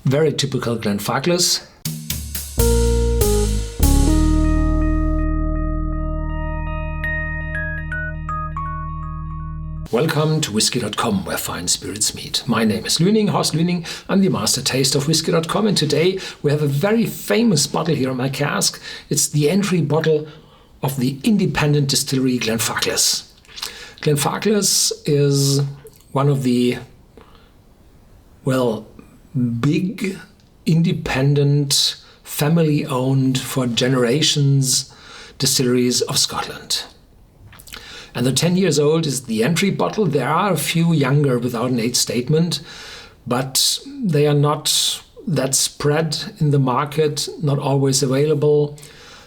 Very typical Glenfarclas. Welcome to Whisky.com, where fine spirits meet. My name is Horst Lüning. I'm the master taster of Whisky.com, and today we have a very famous bottle here on my cask. It's the entry bottle of the independent distillery Glenfarclas. Glenfarclas is one of the, big, independent, family-owned for generations distilleries of Scotland. And the 10 years old is the entry bottle. There are a few younger without an age statement, but they are not that spread in the market, not always available.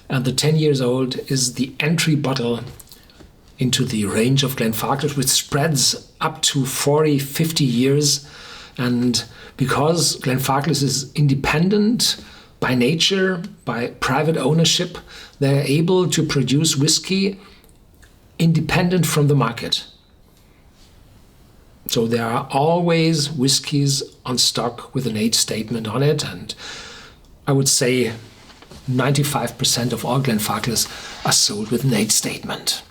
And the 10 years old is the entry bottle into the range of Glenfarclas, which spreads up to 40, 50 years. And because Glenfarclas is independent by nature, by private ownership, they're able to produce whiskey independent from the market. So there are always whiskies on stock with an age statement on it, and I would say 95% of all Glenfarclas are sold with an age statement.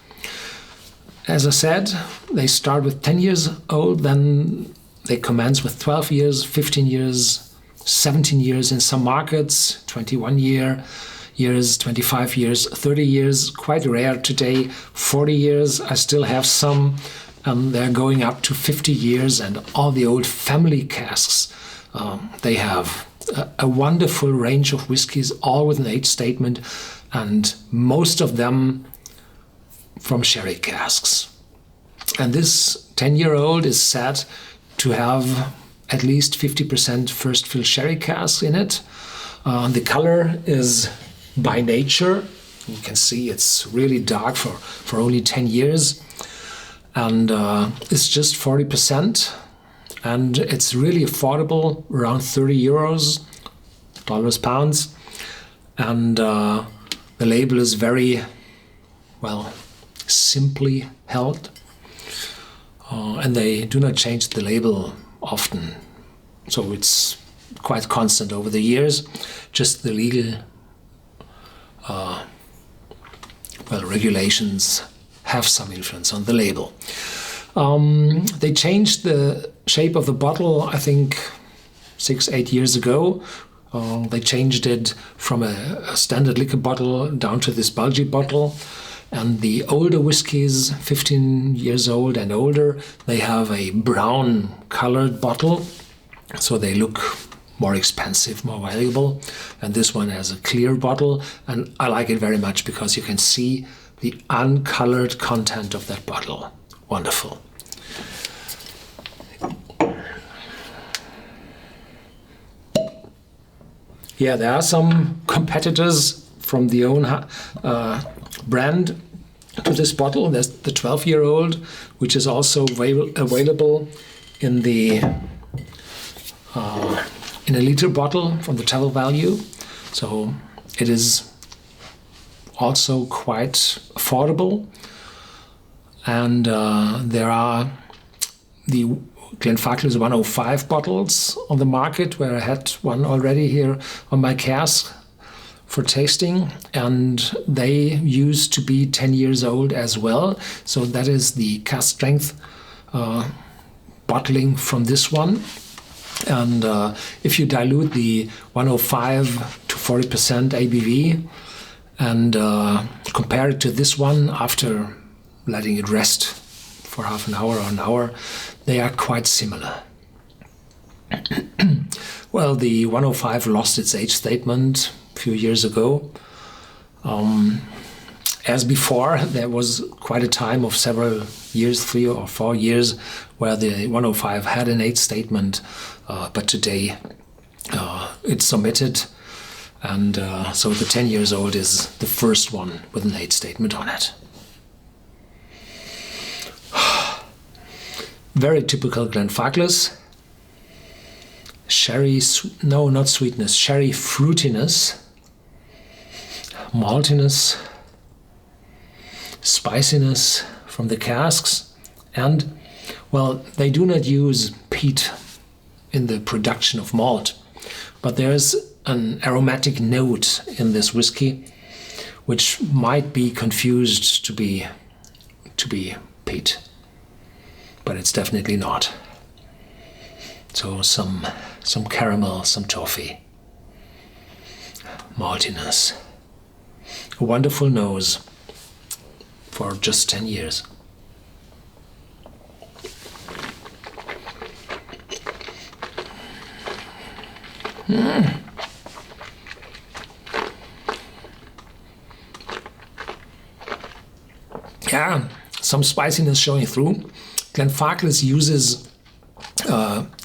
As I said, they start with 10 years old, then they commence with 12 years, 15 years, 17 years in some markets, 21 years, 25 years, 30 years, quite rare today, 40 years. I still have some, and they're going up to 50 years, and all the old family casks, they have a wonderful range of whiskies, all with an age statement, and most of them from sherry casks. And this 10-year-old is said to have at least 50% first fill sherry casks in it. The color is by nature. You can see it's really dark for only 10 years, and it's just 40%, and it's really affordable, around 30 euros, dollars, pounds, and the label is very simply held, and they do not change the label often, so it's quite constant over the years. Just the legal regulations have some influence on the label. They changed the shape of the bottle, I think 6-8 years ago. They changed it from a standard liquor bottle down to this bulgy bottle. And the older whiskies, 15 years old and older, they have a brown colored bottle, so they look more expensive, more valuable. And this one has a clear bottle, and I like it very much because you can see the uncolored content of that bottle. Wonderful. Yeah, there are some competitors from the own brand to this bottle. There's the 12-year-old, which is also available in the in a liter bottle from the travel value. So it is also quite affordable. And there are the Glenfarclas 105 bottles on the market, where I had one already here on my cask for tasting, and they used to be 10 years old as well. So that is the cask strength bottling from this one. And if you dilute the 105 to 40% ABV and compare it to this one after letting it rest for half an hour or an hour, they are quite similar. Well, the 105 lost its age statement a few years ago. As before, there was quite a time of several years, 3 or 4 years, where the 105 had an age statement, but today it's omitted, and so the 10 years old is the first one with an age statement on it. Very typical Glenfarclas. Sherry, no, not sweetness, sherry fruitiness, maltiness, spiciness from the casks, and, well, they do not use peat in the production of malt. but there's an aromatic note in this whiskey which might be confused to be peat, but it's definitely not. So some caramel, some toffee, maltiness. A wonderful nose for just 10 years. Yeah, some spiciness showing through. Glenfarclas uses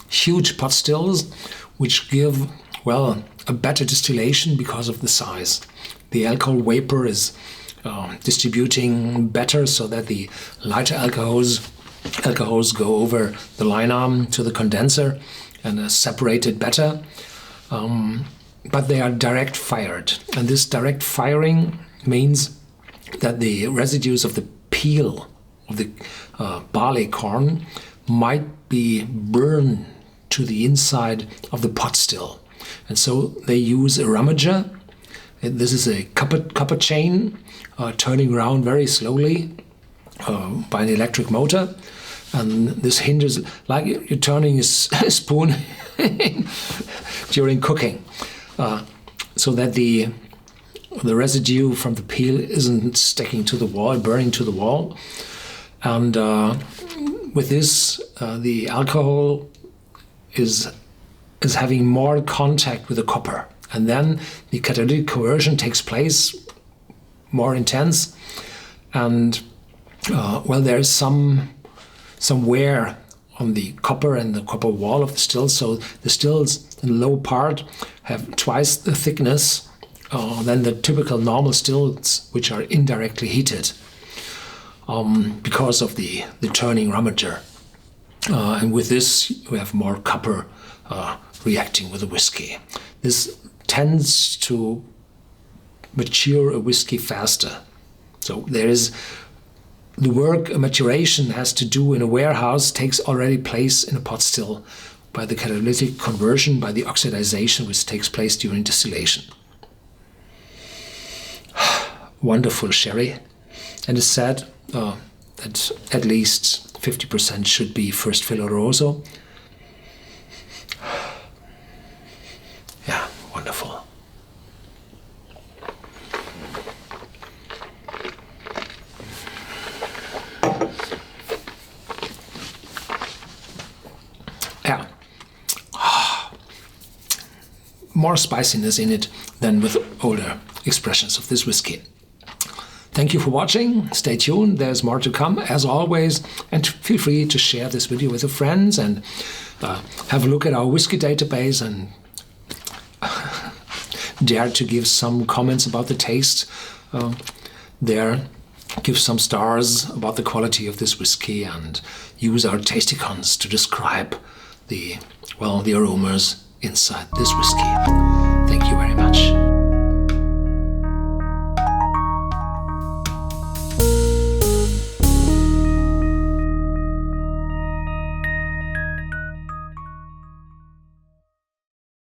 huge pot stills, which give, well, a better distillation because of the size. The alcohol vapor is distributing better so that the lighter alcohols go over the line arm to the condenser and are separated better. But they are direct fired, and this direct firing means that the residues of the peel of the barley corn might be burned to the inside of the pot still, and so they use a rummager. This is a copper chain turning around very slowly by an electric motor, and this hinders, like you're turning a spoon during cooking, so that the residue from the peel isn't sticking to the wall, burning to the wall. And with this, the alcohol is having more contact with the copper, and then the catalytic conversion takes place, more intense, and well, there is some wear on the copper and the copper wall of the still, so the stills in the low part have twice the thickness than the typical normal stills, which are indirectly heated because of the turning rummager. And with this, we have more copper reacting with the whiskey. This tends to mature a whiskey faster. So there is the work a maturation has to do in a warehouse takes already place in a pot still by the catalytic conversion, by the oxidization which takes place during distillation. Wonderful sherry, and it's said that at least 50% should be first fill oloroso. Yeah, wonderful. Yeah. More spiciness in it than with older expressions of this whiskey. Thank you for watching. Stay tuned. There's more to come, as always. And feel free to share this video with your friends and have a look at our whiskey database and dare to give some comments about the taste there. Give some stars about the quality of this whiskey and use our tasticons to describe the aromas inside this whiskey. Thank you very much.